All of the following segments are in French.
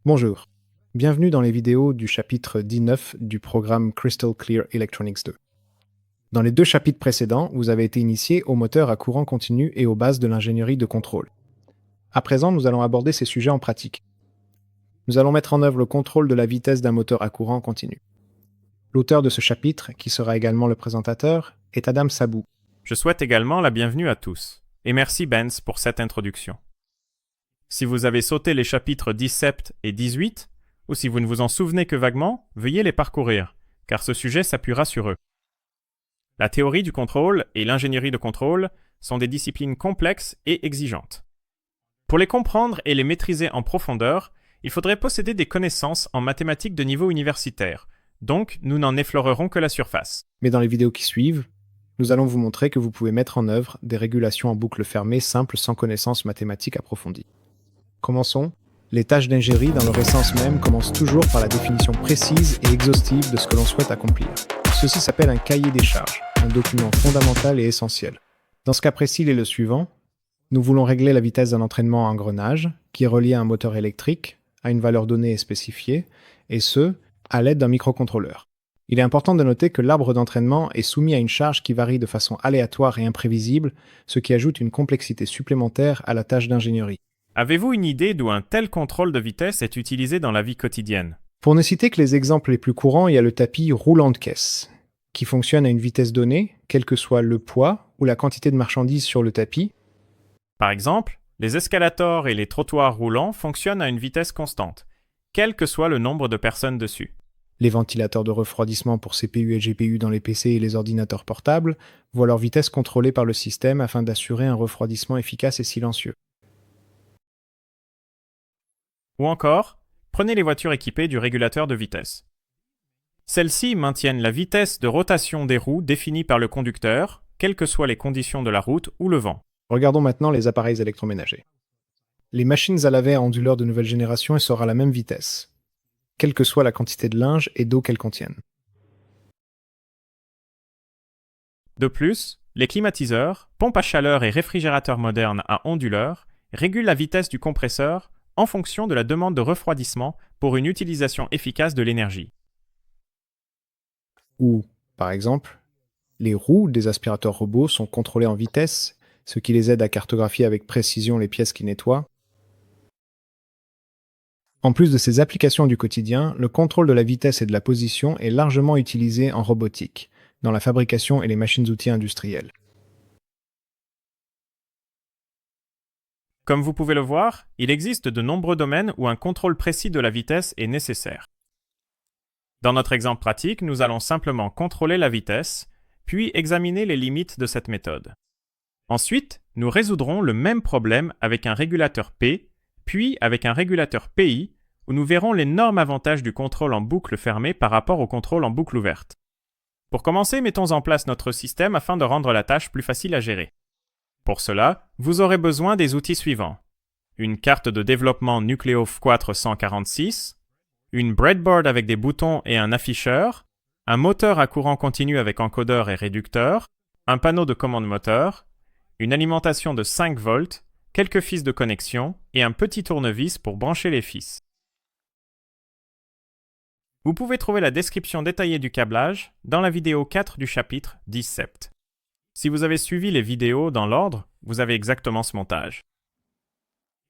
Bonjour, bienvenue dans les vidéos du chapitre 19 du programme Crystal Clear Electronics 2. Dans les deux chapitres précédents, vous avez été initié au moteur à courant continu et aux bases de l'ingénierie de contrôle. À présent, nous allons aborder ces sujets en pratique. Nous allons mettre en œuvre le contrôle de la vitesse d'un moteur à courant continu. L'auteur de ce chapitre, qui sera également le présentateur, est Adam Sabou. Je souhaite également la bienvenue à tous, et merci Benz pour cette introduction. Si vous avez sauté les chapitres 17 et 18, ou si vous ne vous en souvenez que vaguement, veuillez les parcourir, car ce sujet s'appuiera sur eux. La théorie du contrôle et l'ingénierie de contrôle sont des disciplines complexes et exigeantes. Pour les comprendre et les maîtriser en profondeur, il faudrait posséder des connaissances en mathématiques de niveau universitaire, donc nous n'en effleurerons que la surface. Mais dans les vidéos qui suivent, nous allons vous montrer que vous pouvez mettre en œuvre des régulations en boucle fermée simples sans connaissances mathématiques approfondies. Commençons. Les tâches d'ingénierie dans leur essence même commencent toujours par la définition précise et exhaustive de ce que l'on souhaite accomplir. Ceci s'appelle un cahier des charges, un document fondamental et essentiel. Dans ce cas précis, il est le suivant. Nous voulons régler la vitesse d'un entraînement à engrenage, qui est relié à un moteur électrique, à une valeur donnée et spécifiée, et ce, à l'aide d'un microcontrôleur. Il est important de noter que l'arbre d'entraînement est soumis à une charge qui varie de façon aléatoire et imprévisible, ce qui ajoute une complexité supplémentaire à la tâche d'ingénierie. Avez-vous une idée d'où un tel contrôle de vitesse est utilisé dans la vie quotidienne? Pour ne citer que les exemples les plus courants, il y a le tapis roulant de caisse, qui fonctionne à une vitesse donnée, quel que soit le poids ou la quantité de marchandises sur le tapis. Par exemple, les escalators et les trottoirs roulants fonctionnent à une vitesse constante, quel que soit le nombre de personnes dessus. Les ventilateurs de refroidissement pour CPU et GPU dans les PC et les ordinateurs portables voient leur vitesse contrôlée par le système afin d'assurer un refroidissement efficace et silencieux. Ou encore, prenez les voitures équipées du régulateur de vitesse. Celles-ci maintiennent la vitesse de rotation des roues définie par le conducteur, quelles que soient les conditions de la route ou le vent. Regardons maintenant les appareils électroménagers. Les machines à laver à onduleurs de nouvelle génération seront à la même vitesse, quelle que soit la quantité de linge et d'eau qu'elles contiennent. De plus, les climatiseurs, pompes à chaleur et réfrigérateurs modernes à onduleurs régulent la vitesse du compresseur en fonction de la demande de refroidissement pour une utilisation efficace de l'énergie. Ou, par exemple, les roues des aspirateurs robots sont contrôlées en vitesse, ce qui les aide à cartographier avec précision les pièces qu'ils nettoient. En plus de ces applications du quotidien, le contrôle de la vitesse et de la position est largement utilisé en robotique, dans la fabrication et les machines-outils industrielles. Comme vous pouvez le voir, il existe de nombreux domaines où un contrôle précis de la vitesse est nécessaire. Dans notre exemple pratique, nous allons simplement contrôler la vitesse, puis examiner les limites de cette méthode. Ensuite, nous résoudrons le même problème avec un régulateur P, puis avec un régulateur PI, où nous verrons l'énorme avantage du contrôle en boucle fermée par rapport au contrôle en boucle ouverte. Pour commencer, mettons en place notre système afin de rendre la tâche plus facile à gérer. Pour cela, vous aurez besoin des outils suivants. Une carte de développement Nucleo F446, une breadboard avec des boutons et un afficheur, un moteur à courant continu avec encodeur et réducteur, un panneau de commande moteur, une alimentation de 5 volts, quelques fils de connexion et un petit tournevis pour brancher les fils. Vous pouvez trouver la description détaillée du câblage dans la vidéo 4 du chapitre 17. Si vous avez suivi les vidéos dans l'ordre, vous avez exactement ce montage.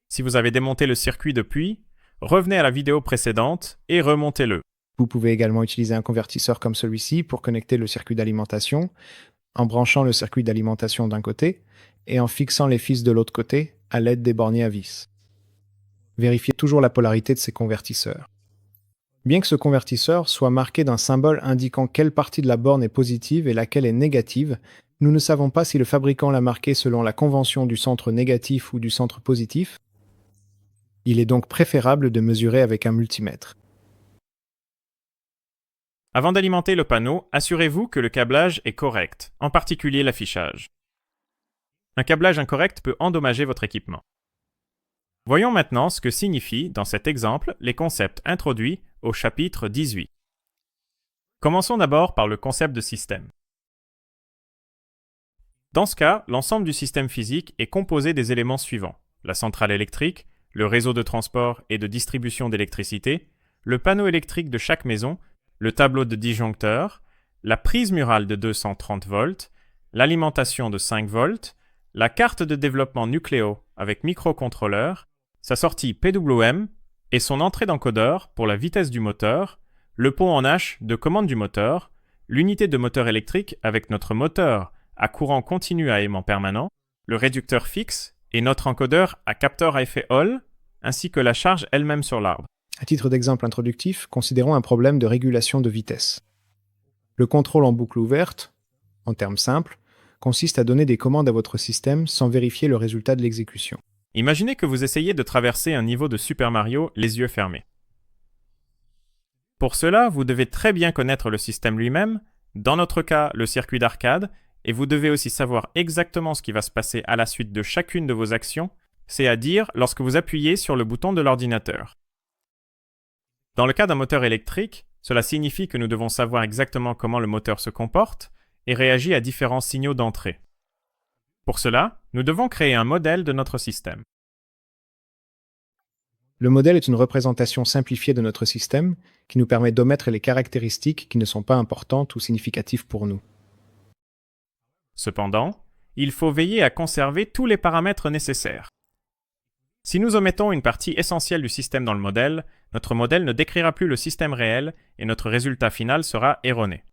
Si vous avez démonté le circuit depuis, revenez à la vidéo précédente et remontez-le. Vous pouvez également utiliser un convertisseur comme celui-ci pour connecter le circuit d'alimentation, en branchant le circuit d'alimentation d'un côté et en fixant les fils de l'autre côté à l'aide des borniers à vis. Vérifiez toujours la polarité de ces convertisseurs. Bien que ce convertisseur soit marqué d'un symbole indiquant quelle partie de la borne est positive et laquelle est négative, nous ne savons pas si le fabricant l'a marqué selon la convention du centre négatif ou du centre positif. Il est donc préférable de mesurer avec un multimètre. Avant d'alimenter le panneau, assurez-vous que le câblage est correct, en particulier l'affichage. Un câblage incorrect peut endommager votre équipement. Voyons maintenant ce que signifient, dans cet exemple, les concepts introduits au chapitre 18. Commençons d'abord par le concept de système. Dans ce cas, l'ensemble du système physique est composé des éléments suivants: la centrale électrique, le réseau de transport et de distribution d'électricité, le panneau électrique de chaque maison, le tableau de disjoncteur, la prise murale de 230 volts, l'alimentation de 5 volts, la carte de développement Nucleo avec microcontrôleur, sa sortie PWM et son entrée d'encodeur pour la vitesse du moteur, le pont en H de commande du moteur, l'unité de moteur électrique avec notre moteur à courant continu à aimant permanent, le réducteur fixe et notre encodeur à capteur à effet Hall, ainsi que la charge elle-même sur l'arbre. À titre d'exemple introductif, considérons un problème de régulation de vitesse. Le contrôle en boucle ouverte, en termes simples, consiste à donner des commandes à votre système sans vérifier le résultat de l'exécution. Imaginez que vous essayez de traverser un niveau de Super Mario les yeux fermés. Pour cela, vous devez très bien connaître le système lui-même, dans notre cas, le circuit d'arcade, et vous devez aussi savoir exactement ce qui va se passer à la suite de chacune de vos actions, c'est-à-dire lorsque vous appuyez sur le bouton de l'ordinateur. Dans le cas d'un moteur électrique, cela signifie que nous devons savoir exactement comment le moteur se comporte et réagit à différents signaux d'entrée. Pour cela, nous devons créer un modèle de notre système. Le modèle est une représentation simplifiée de notre système qui nous permet d'omettre les caractéristiques qui ne sont pas importantes ou significatives pour nous. Cependant, il faut veiller à conserver tous les paramètres nécessaires. Si nous omettons une partie essentielle du système dans le modèle, notre modèle ne décrira plus le système réel et notre résultat final sera erroné.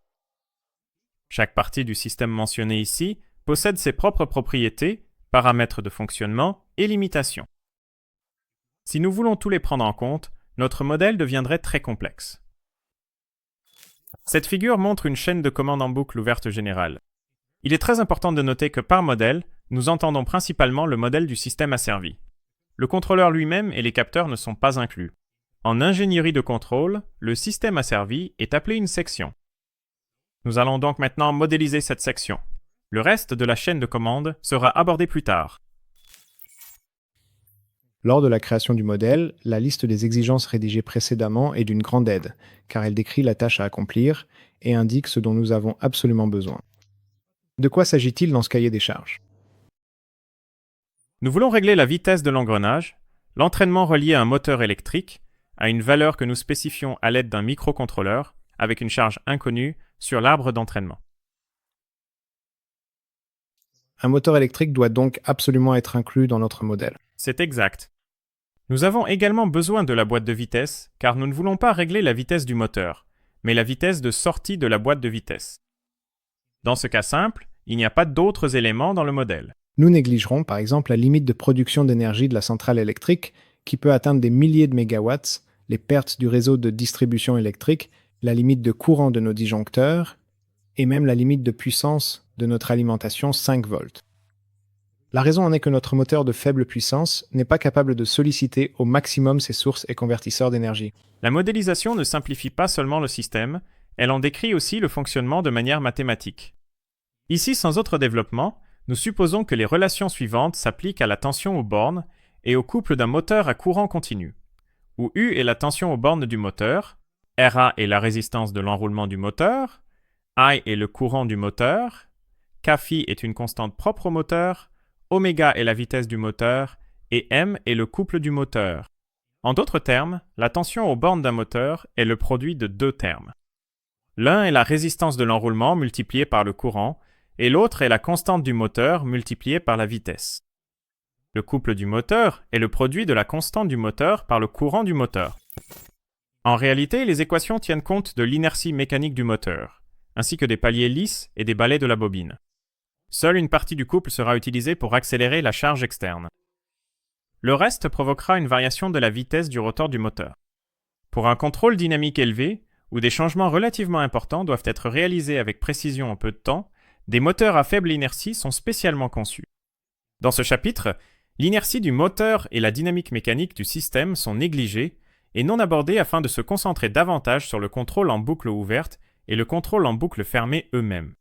Chaque partie du système mentionné ici possède ses propres propriétés, paramètres de fonctionnement et limitations. Si nous voulons tous les prendre en compte, notre modèle deviendrait très complexe. Cette figure montre une chaîne de commandes en boucle ouverte générale. Il est très important de noter que par modèle, nous entendons principalement le modèle du système asservi. Le contrôleur lui-même et les capteurs ne sont pas inclus. En ingénierie de contrôle, le système asservi est appelé une section. Nous allons donc maintenant modéliser cette section. Le reste de la chaîne de commandes sera abordé plus tard. Lors de la création du modèle, la liste des exigences rédigées précédemment est d'une grande aide, car elle décrit la tâche à accomplir et indique ce dont nous avons absolument besoin. De quoi s'agit-il dans ce cahier des charges? Nous voulons régler la vitesse de l'engrenage, l'entraînement relié à un moteur électrique, à une valeur que nous spécifions à l'aide d'un microcontrôleur, avec une charge inconnue, sur l'arbre d'entraînement. Un moteur électrique doit donc absolument être inclus dans notre modèle. C'est exact. Nous avons également besoin de la boîte de vitesse, car nous ne voulons pas régler la vitesse du moteur, mais la vitesse de sortie de la boîte de vitesse. Dans ce cas simple, il n'y a pas d'autres éléments dans le modèle. Nous négligerons par exemple la limite de production d'énergie de la centrale électrique qui peut atteindre des milliers de mégawatts, les pertes du réseau de distribution électrique, la limite de courant de nos disjoncteurs et même la limite de puissance de notre alimentation 5 volts. La raison en est que notre moteur de faible puissance n'est pas capable de solliciter au maximum ses sources et convertisseurs d'énergie. La modélisation ne simplifie pas seulement le système, elle en décrit aussi le fonctionnement de manière mathématique. Ici, sans autre développement, nous supposons que les relations suivantes s'appliquent à la tension aux bornes et au couple d'un moteur à courant continu, où U est la tension aux bornes du moteur, Ra est la résistance de l'enroulement du moteur, I est le courant du moteur, Kφ est une constante propre au moteur, Oméga est la vitesse du moteur et M est le couple du moteur. En d'autres termes, la tension aux bornes d'un moteur est le produit de deux termes. L'un est la résistance de l'enroulement multipliée par le courant et l'autre est la constante du moteur multipliée par la vitesse. Le couple du moteur est le produit de la constante du moteur par le courant du moteur. En réalité, les équations tiennent compte de l'inertie mécanique du moteur, ainsi que des paliers lisses et des balais de la bobine. Seule une partie du couple sera utilisée pour accélérer la charge externe. Le reste provoquera une variation de la vitesse du rotor du moteur. Pour un contrôle dynamique élevé, où des changements relativement importants doivent être réalisés avec précision en peu de temps, des moteurs à faible inertie sont spécialement conçus. Dans ce chapitre, l'inertie du moteur et la dynamique mécanique du système sont négligées et non abordées afin de se concentrer davantage sur le contrôle en boucle ouverte et le contrôle en boucle fermée eux-mêmes.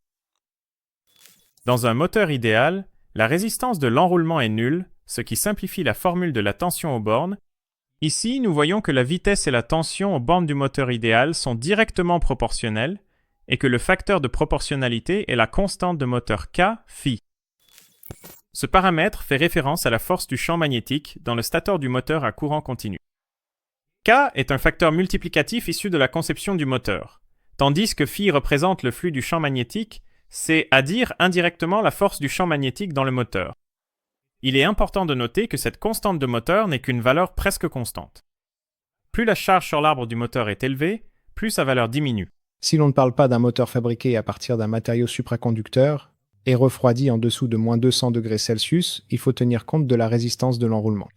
Dans un moteur idéal, la résistance de l'enroulement est nulle, ce qui simplifie la formule de la tension aux bornes. Ici, nous voyons que la vitesse et la tension aux bornes du moteur idéal sont directement proportionnelles et que le facteur de proportionnalité est la constante de moteur Kφ. Ce paramètre fait référence à la force du champ magnétique dans le stateur du moteur à courant continu. K est un facteur multiplicatif issu de la conception du moteur, tandis que phi représente le flux du champ magnétique, c'est à dire indirectement la force du champ magnétique dans le moteur. Il est important de noter que cette constante de moteur n'est qu'une valeur presque constante. Plus la charge sur l'arbre du moteur est élevée, plus sa valeur diminue. Si l'on ne parle pas d'un moteur fabriqué à partir d'un matériau supraconducteur et refroidi en dessous de moins 200 degrés Celsius, il faut tenir compte de la résistance de l'enroulement.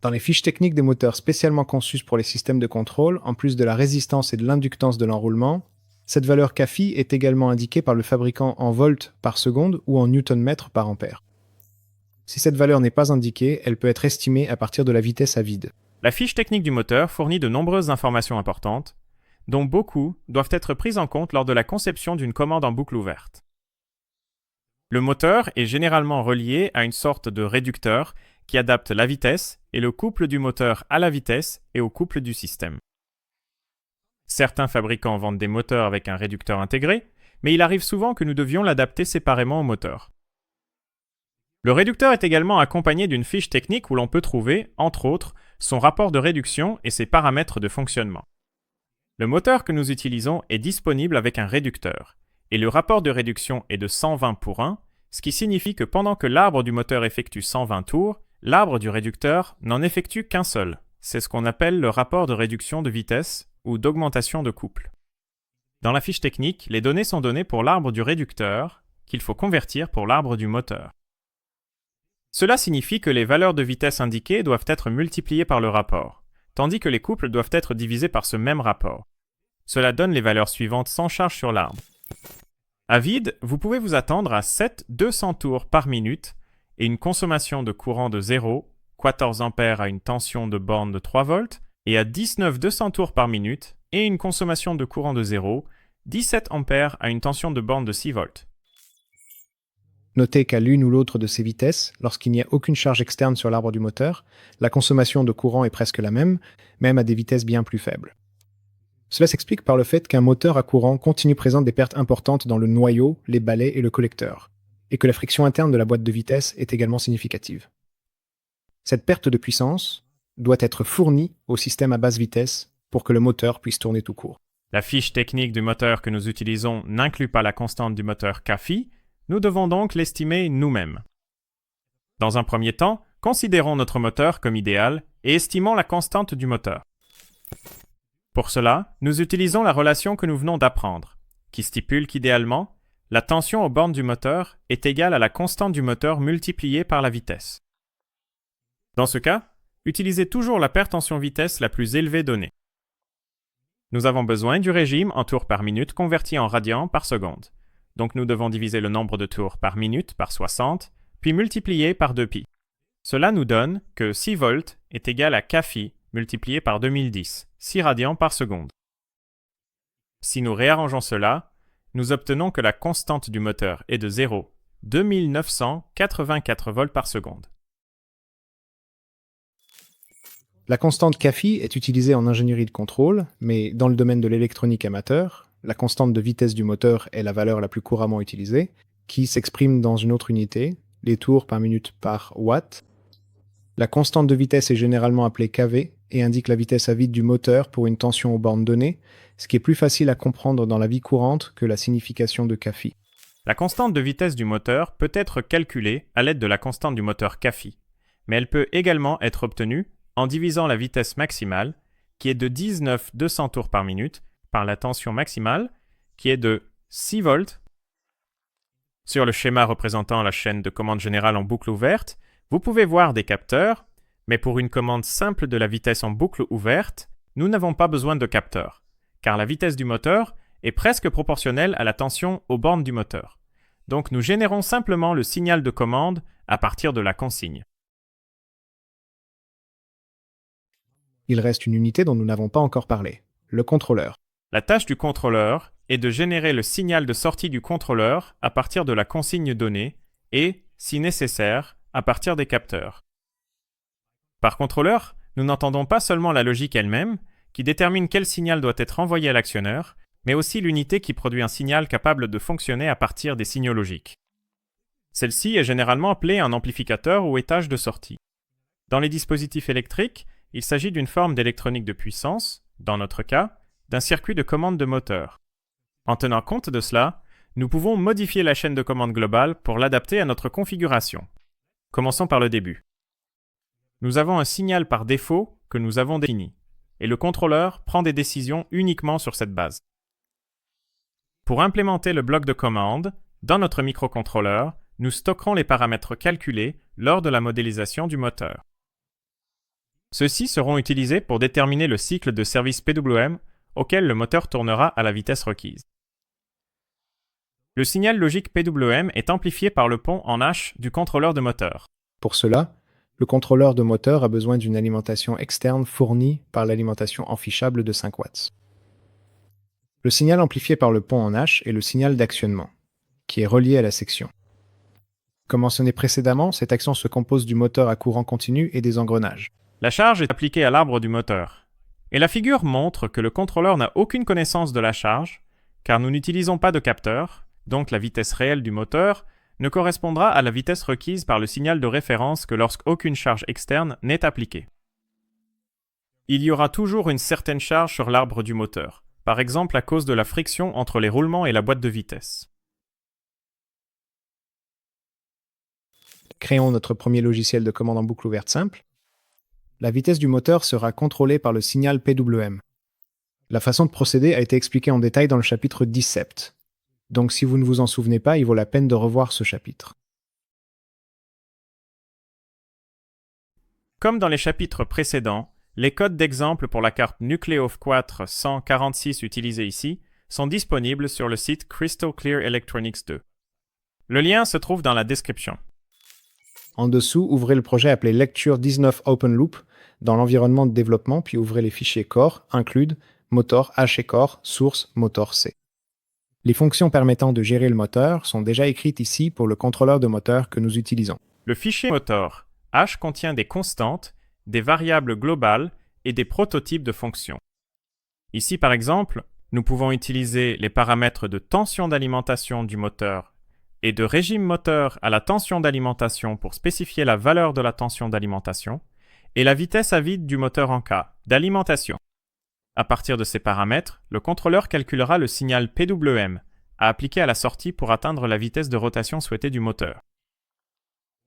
Dans les fiches techniques des moteurs spécialement conçus pour les systèmes de contrôle, en plus de la résistance et de l'inductance de l'enroulement, cette valeur Kφ est également indiquée par le fabricant en volts par seconde ou en newton-mètre par ampère. Si cette valeur n'est pas indiquée, elle peut être estimée à partir de la vitesse à vide. La fiche technique du moteur fournit de nombreuses informations importantes, dont beaucoup doivent être prises en compte lors de la conception d'une commande en boucle ouverte. Le moteur est généralement relié à une sorte de réducteur qui adapte la vitesse et le couple du moteur à la vitesse et au couple du système. Certains fabricants vendent des moteurs avec un réducteur intégré, mais il arrive souvent que nous devions l'adapter séparément au moteur. Le réducteur est également accompagné d'une fiche technique où l'on peut trouver, entre autres, son rapport de réduction et ses paramètres de fonctionnement. Le moteur que nous utilisons est disponible avec un réducteur, et le rapport de réduction est de 120 pour 1, ce qui signifie que pendant que l'arbre du moteur effectue 120 tours, l'arbre du réducteur n'en effectue qu'un seul. C'est ce qu'on appelle le rapport de réduction de vitesse ou d'augmentation de couple. Dans la fiche technique, les données sont données pour l'arbre du réducteur, qu'il faut convertir pour l'arbre du moteur. Cela signifie que les valeurs de vitesse indiquées doivent être multipliées par le rapport, tandis que les couples doivent être divisés par ce même rapport. Cela donne les valeurs suivantes sans charge sur l'arbre. À vide, vous pouvez vous attendre à 7-200 tours par minute et une consommation de courant de 0, 14 ampères à une tension de borne de 3 volts, et à 19-200 tours par minute et une consommation de courant de 0, 17 ampères à une tension de borne de 6 volts. Notez qu'à l'une ou l'autre de ces vitesses, lorsqu'il n'y a aucune charge externe sur l'arbre du moteur, la consommation de courant est presque la même, même à des vitesses bien plus faibles. Cela s'explique par le fait qu'un moteur à courant continu présente des pertes importantes dans le noyau, les balais et le collecteur, et que la friction interne de la boîte de vitesse est également significative. Cette perte de puissance doit être fournie au système à basse vitesse pour que le moteur puisse tourner tout court. La fiche technique du moteur que nous utilisons n'inclut pas la constante du moteur Kφ, nous devons donc l'estimer nous-mêmes. Dans un premier temps, considérons notre moteur comme idéal et estimons la constante du moteur. Pour cela, nous utilisons la relation que nous venons d'apprendre, qui stipule qu'idéalement, la tension aux bornes du moteur est égale à la constante du moteur multipliée par la vitesse. Dans ce cas, utilisez toujours la paire tension-vitesse la plus élevée donnée. Nous avons besoin du régime en tours par minute converti en radians par seconde. Donc nous devons diviser le nombre de tours par minute par 60, puis multiplier par 2π. Cela nous donne que 6 volts est égal à Kφ multiplié par 2010, 6 radians par seconde. Si nous réarrangeons cela, nous obtenons que la constante du moteur est de 0,2984 volts par seconde. La constante Kφ est utilisée en ingénierie de contrôle, mais dans le domaine de l'électronique amateur, la constante de vitesse du moteur est la valeur la plus couramment utilisée, qui s'exprime dans une autre unité, les tours par minute par watt. La constante de vitesse est généralement appelée kV et indique la vitesse à vide du moteur pour une tension aux bornes données, ce qui est plus facile à comprendre dans la vie courante que la signification de Kφ. La constante de vitesse du moteur peut être calculée à l'aide de la constante du moteur Kφ, mais elle peut également être obtenue en divisant la vitesse maximale, qui est de 19-200 tours par minute, par la tension maximale, qui est de 6 volts. Sur le schéma représentant la chaîne de commande générale en boucle ouverte, vous pouvez voir des capteurs, mais pour une commande simple de la vitesse en boucle ouverte, nous n'avons pas besoin de capteurs, car la vitesse du moteur est presque proportionnelle à la tension aux bornes du moteur. Donc nous générons simplement le signal de commande à partir de la consigne. Il reste une unité dont nous n'avons pas encore parlé, le contrôleur. La tâche du contrôleur est de générer le signal de sortie du contrôleur à partir de la consigne donnée et, si nécessaire, à partir des capteurs. Par contrôleur, nous n'entendons pas seulement la logique elle-même, qui détermine quel signal doit être envoyé à l'actionneur, mais aussi l'unité qui produit un signal capable de fonctionner à partir des signaux logiques. Celle-ci est généralement appelée un amplificateur ou étage de sortie. Dans les dispositifs électriques, il s'agit d'une forme d'électronique de puissance, dans notre cas, d'un circuit de commande de moteur. En tenant compte de cela, nous pouvons modifier la chaîne de commande globale pour l'adapter à notre configuration. Commençons par le début. Nous avons un signal par défaut que nous avons défini, et le contrôleur prend des décisions uniquement sur cette base. Pour implémenter le bloc de commande, dans notre microcontrôleur, nous stockerons les paramètres calculés lors de la modélisation du moteur. Ceux-ci seront utilisés pour déterminer le cycle de service PWM auquel le moteur tournera à la vitesse requise. Le signal logique PWM est amplifié par le pont en H du contrôleur de moteur. Pour cela, le contrôleur de moteur a besoin d'une alimentation externe fournie par l'alimentation amphishable de 5 watts. Le signal amplifié par le pont en H est le signal d'actionnement, qui est relié à la section. Comme mentionné précédemment, cette action se compose du moteur à courant continu et des engrenages. La charge est appliquée à l'arbre du moteur. Et la figure montre que le contrôleur n'a aucune connaissance de la charge, car nous n'utilisons pas de capteur, donc la vitesse réelle du moteur ne correspondra à la vitesse requise par le signal de référence que lorsqu'aucune charge externe n'est appliquée. Il y aura toujours une certaine charge sur l'arbre du moteur, par exemple à cause de la friction entre les roulements et la boîte de vitesse. Créons notre premier logiciel de commande en boucle ouverte simple. La vitesse du moteur sera contrôlée par le signal PWM. La façon de procéder a été expliquée en détail dans le chapitre 17. Donc si vous ne vous en souvenez pas, il vaut la peine de revoir ce chapitre. Comme dans les chapitres précédents, les codes d'exemple pour la carte Nucleof Quatre 146 utilisée ici sont disponibles sur le site Crystal Clear Electronics 2. Le lien se trouve dans la description. En dessous, ouvrez le projet appelé Lecture 19 Open Loop dans l'environnement de développement, puis ouvrez les fichiers core, include, motor H et core, source, motor C. Les fonctions permettant de gérer le moteur sont déjà écrites ici pour le contrôleur de moteur que nous utilisons. Le fichier motor H contient des constantes, des variables globales et des prototypes de fonctions. Ici, par exemple, nous pouvons utiliser les paramètres de tension d'alimentation du moteur et de régime moteur à la tension d'alimentation pour spécifier la valeur de la tension d'alimentation et la vitesse à vide du moteur en cas d'alimentation. À partir de ces paramètres, le contrôleur calculera le signal PWM à appliquer à la sortie pour atteindre la vitesse de rotation souhaitée du moteur.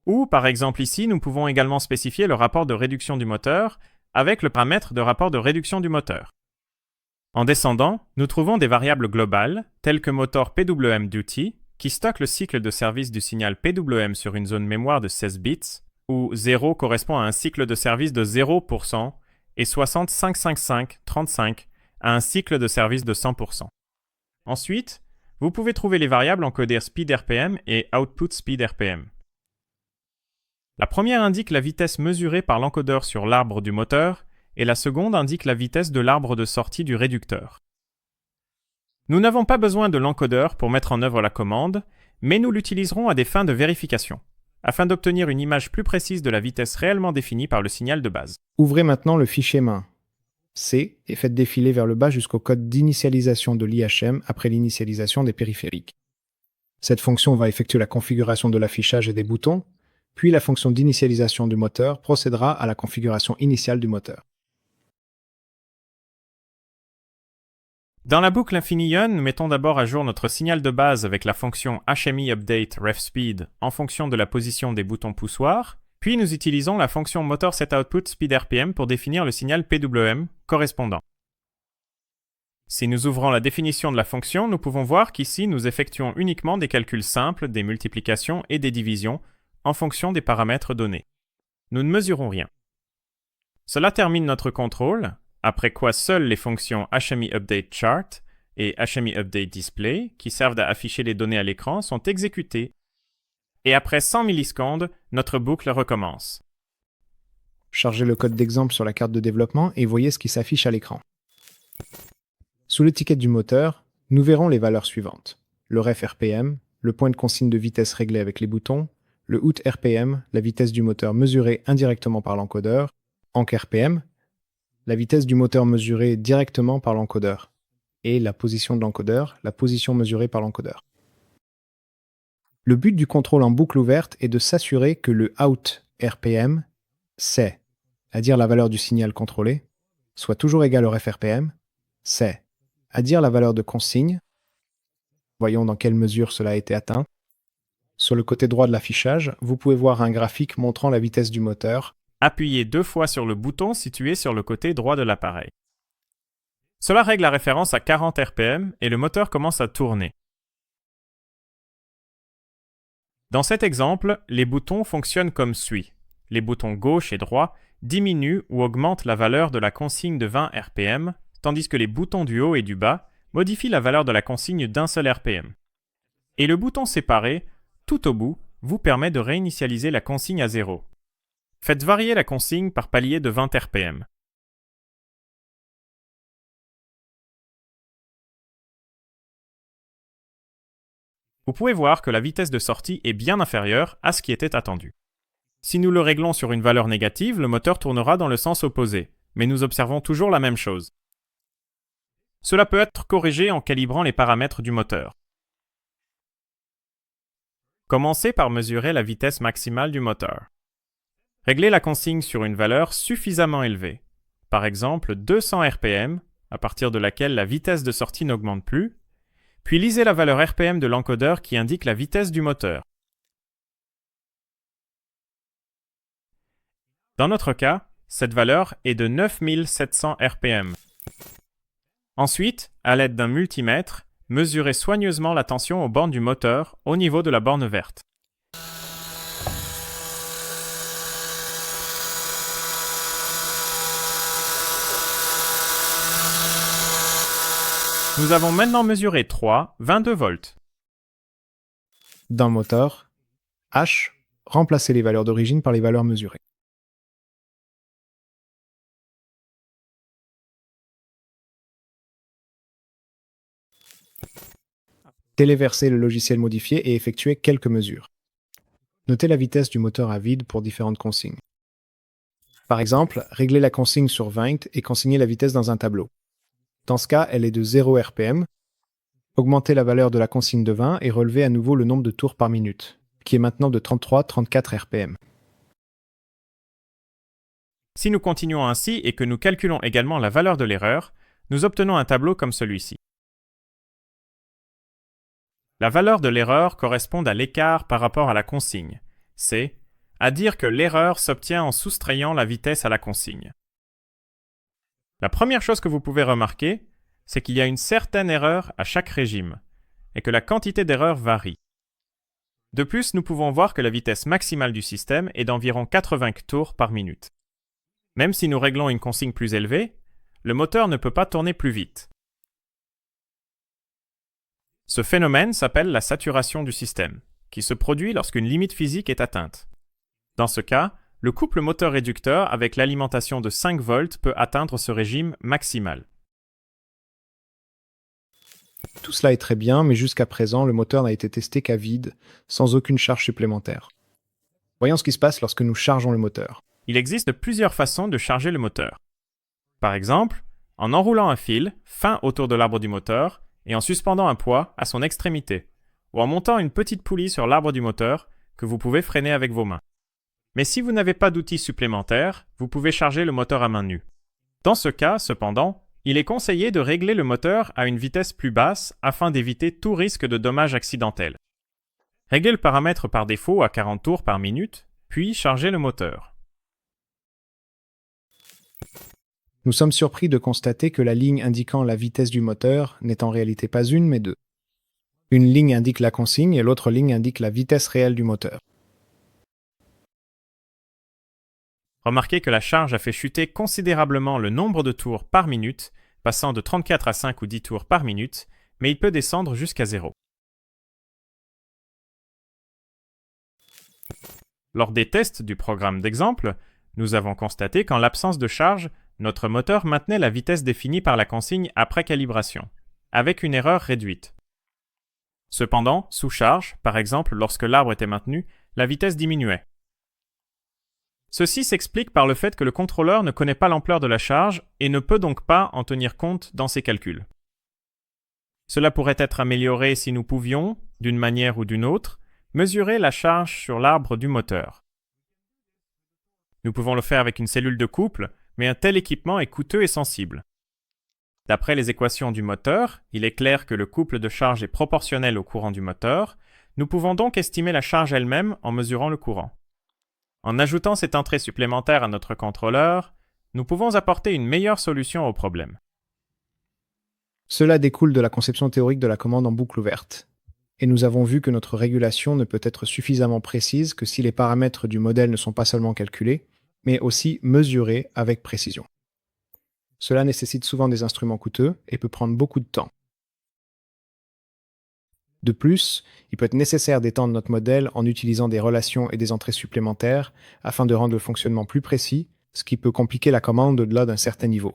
Ou, par exemple ici, nous pouvons également spécifier le rapport de réduction du moteur avec le paramètre de rapport de réduction du moteur. En descendant, nous trouvons des variables globales, telles que motor PWM duty, qui stocke le cycle de service du signal PWM sur une zone mémoire de 16 bits, où 0 correspond à un cycle de service de 0% et 6055535 à un cycle de service de 100%. Ensuite, vous pouvez trouver les variables encodées speed RPM et output speed RPM. La première indique la vitesse mesurée par l'encodeur sur l'arbre du moteur et la seconde indique la vitesse de l'arbre de sortie du réducteur. Nous n'avons pas besoin de l'encodeur pour mettre en œuvre la commande, mais nous l'utiliserons à des fins de vérification, afin d'obtenir une image plus précise de la vitesse réellement définie par le signal de base. Ouvrez maintenant le fichier main C et faites défiler vers le bas jusqu'au code d'initialisation de l'IHM après l'initialisation des périphériques. Cette fonction va effectuer la configuration de l'affichage et des boutons, puis la fonction d'initialisation du moteur procédera à la configuration initiale du moteur. Dans la boucle InfiniYon, nous mettons d'abord à jour notre signal de base avec la fonction HMI Update RefSpeed en fonction de la position des boutons poussoirs, puis nous utilisons la fonction MotorSetOutput SpeedRPM pour définir le signal PWM correspondant. Si nous ouvrons la définition de la fonction, nous pouvons voir qu'ici nous effectuons uniquement des calculs simples, des multiplications et des divisions en fonction des paramètres donnés. Nous ne mesurons rien. Cela termine notre contrôle, après quoi seules les fonctions HMI Update Chart et HMI Update Display, qui servent à afficher les données à l'écran, sont exécutées. Et après 100 millisecondes, notre boucle recommence. Chargez le code d'exemple sur la carte de développement et voyez ce qui s'affiche à l'écran. Sous l'étiquette du moteur, nous verrons les valeurs suivantes. Le ref RPM, le point de consigne de vitesse réglé avec les boutons, le out RPM, la vitesse du moteur mesurée indirectement par l'encodeur, enc RPM, la vitesse du moteur mesurée directement par l'encodeur, et la position de l'encodeur, la position mesurée par l'encodeur. Le but du contrôle en boucle ouverte est de s'assurer que le out RPM, c'est-à-dire la valeur du signal contrôlé, soit toujours égal au ref RPM, c'est-à-dire la valeur de consigne. Voyons dans quelle mesure cela a été atteint. Sur le côté droit de l'affichage, vous pouvez voir un graphique montrant la vitesse du moteur. Appuyez 2 fois sur le bouton situé sur le côté droit de l'appareil. Cela règle la référence à 40 RPM et le moteur commence à tourner. Dans cet exemple, les boutons fonctionnent comme suit. Les boutons gauche et droit diminuent ou augmentent la valeur de la consigne de 20 RPM, tandis que les boutons du haut et du bas modifient la valeur de la consigne d'un seul RPM. Et le bouton séparé, tout au bout, vous permet de réinitialiser la consigne à 0. Faites varier la consigne par palier de 20 RPM. Vous pouvez voir que la vitesse de sortie est bien inférieure à ce qui était attendu. Si nous le réglons sur une valeur négative, le moteur tournera dans le sens opposé, mais nous observons toujours la même chose. Cela peut être corrigé en calibrant les paramètres du moteur. Commencez par mesurer la vitesse maximale du moteur. Réglez la consigne sur une valeur suffisamment élevée, par exemple 200 RPM, à partir de laquelle la vitesse de sortie n'augmente plus, puis lisez la valeur RPM de l'encodeur qui indique la vitesse du moteur. Dans notre cas, cette valeur est de 9700 RPM. Ensuite, à l'aide d'un multimètre, mesurez soigneusement la tension aux bornes du moteur au niveau de la borne verte. Nous avons maintenant mesuré 22 volts. Dans moteur, H, remplacez les valeurs d'origine par les valeurs mesurées. Téléversez le logiciel modifié et effectuez quelques mesures. Notez la vitesse du moteur à vide pour différentes consignes. Par exemple, réglez la consigne sur 20 et consignez la vitesse dans un tableau. Dans ce cas, elle est de 0 RPM. Augmentez la valeur de la consigne de 20 et relevez à nouveau le nombre de tours par minute, qui est maintenant de 33-34 RPM. Si nous continuons ainsi et que nous calculons également la valeur de l'erreur, nous obtenons un tableau comme celui-ci. La valeur de l'erreur correspond à l'écart par rapport à la consigne, c'est-à-dire que l'erreur s'obtient en soustrayant la vitesse à la consigne. La première chose que vous pouvez remarquer, c'est qu'il y a une certaine erreur à chaque régime, et que la quantité d'erreurs varie. De plus, nous pouvons voir que la vitesse maximale du système est d'environ 80 tours par minute. Même si nous réglons une consigne plus élevée, le moteur ne peut pas tourner plus vite. Ce phénomène s'appelle la saturation du système, qui se produit lorsqu'une limite physique est atteinte. Dans ce cas, le couple moteur-réducteur avec l'alimentation de 5 volts peut atteindre ce régime maximal. Tout cela est très bien, mais jusqu'à présent, le moteur n'a été testé qu'à vide, sans aucune charge supplémentaire. Voyons ce qui se passe lorsque nous chargeons le moteur. Il existe plusieurs façons de charger le moteur. Par exemple, en enroulant un fil fin autour de l'arbre du moteur et en suspendant un poids à son extrémité, ou en montant une petite poulie sur l'arbre du moteur que vous pouvez freiner avec vos mains. Mais si vous n'avez pas d'outils supplémentaires, vous pouvez charger le moteur à main nue. Dans ce cas, cependant, il est conseillé de régler le moteur à une vitesse plus basse afin d'éviter tout risque de dommage accidentel. Réglez le paramètre par défaut à 40 tours par minute, puis chargez le moteur. Nous sommes surpris de constater que la ligne indiquant la vitesse du moteur n'est en réalité pas une, mais deux. Une ligne indique la consigne et l'autre ligne indique la vitesse réelle du moteur. Remarquez que la charge a fait chuter considérablement le nombre de tours par minute, passant de 34 à 5 ou 10 tours par minute, mais il peut descendre jusqu'à 0. Lors des tests du programme d'exemple, nous avons constaté qu'en l'absence de charge, notre moteur maintenait la vitesse définie par la consigne après calibration, avec une erreur réduite. Cependant, sous charge, par exemple lorsque l'arbre était maintenu, la vitesse diminuait. Ceci s'explique par le fait que le contrôleur ne connaît pas l'ampleur de la charge et ne peut donc pas en tenir compte dans ses calculs. Cela pourrait être amélioré si nous pouvions, d'une manière ou d'une autre, mesurer la charge sur l'arbre du moteur. Nous pouvons le faire avec une cellule de couple, mais un tel équipement est coûteux et sensible. D'après les équations du moteur, il est clair que le couple de charge est proportionnel au courant du moteur. Nous pouvons donc estimer la charge elle-même en mesurant le courant. En ajoutant cette entrée supplémentaire à notre contrôleur, nous pouvons apporter une meilleure solution au problème. Cela découle de la conception théorique de la commande en boucle ouverte. Et nous avons vu que notre régulation ne peut être suffisamment précise que si les paramètres du modèle ne sont pas seulement calculés, mais aussi mesurés avec précision. Cela nécessite souvent des instruments coûteux et peut prendre beaucoup de temps. De plus, il peut être nécessaire d'étendre notre modèle en utilisant des relations et des entrées supplémentaires afin de rendre le fonctionnement plus précis, ce qui peut compliquer la commande au-delà d'un certain niveau.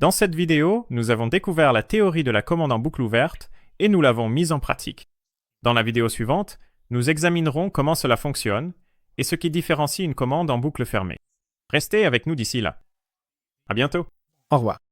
Dans cette vidéo, nous avons découvert la théorie de la commande en boucle ouverte et nous l'avons mise en pratique. Dans la vidéo suivante, nous examinerons comment cela fonctionne et ce qui différencie une commande en boucle fermée. Restez avec nous d'ici là. À bientôt. Au revoir.